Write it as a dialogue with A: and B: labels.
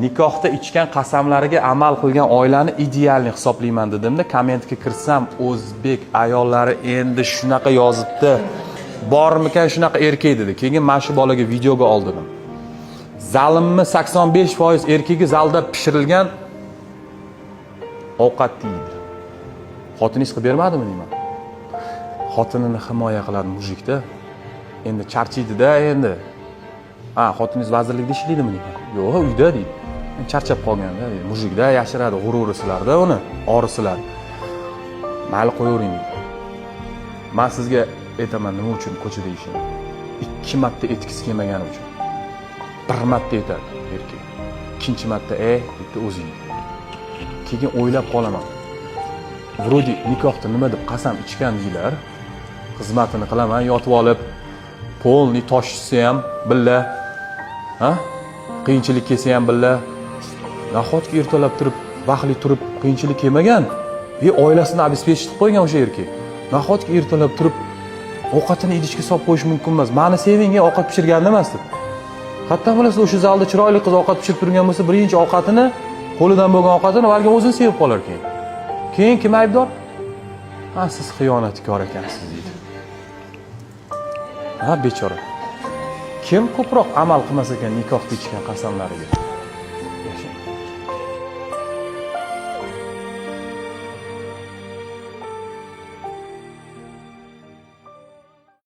A: nikohda ichgan qasamlariga amal qilgan oilani idealni hisoblayman dedimda, kommentga kirsam, o'zbek ayollari endi shunaqa yozibdi. Bormikan shunaqa erkak dedi. Keyin mana shu bolaga videoga oldim. Zalimmi 85% erkagi zalda pishirilgan ovqat deydi. Xotiningiz qilib bermadimi deyman. Xotinini himoya qiladi mujikda. Endi charchiydi-da endi. Ha, xotiningiz vazirlikda ishlaydimi deyman. Yo'q, uyda deydi. Charchab qolganda deydi. Mujikda yashiradi, g'ururi sizlarda uni, ori sizlar. Mayli qo'yavering. Men sizga aytaman nima uchun ko'chada ishini. 2 marta etkisi kelmagani uchun. 1 marta aytadi erkak. Ikkinchi marta bitta o'zing. Keyin o'ylab qolaman. Vrodi nikohda nima deb qasam ichgan deylar. Xizmatini qilaman, yotib olib, polni toshsa ham billa. Ha? Qiyinchilik kelsa ham billa. Nahotki ertalab turib, vaqtli turib qiyinchilik kelmagan. Oilasini обеспечить qo'ygan o'sha erkak. Nahotki ertalab turib ovqatini idishga solib qo'yish mumkin emas. Meni seving, ovqat pishirgandim emas deb. Hatto bilasiz, o'sha zalda chiroyli qiz ovqat pishirib turgan bo'lsa, birinchi ovqatini, qo'lidan bo'lgan ovqatini balki o'zini sevib qolar keyin. Keyin kim aybdor? Ha, siz xiyonatkor ekansiz deydi. Ha, bechora. Kim ko'proq amal qilmas ekan nikohda ichgan qasamlariga?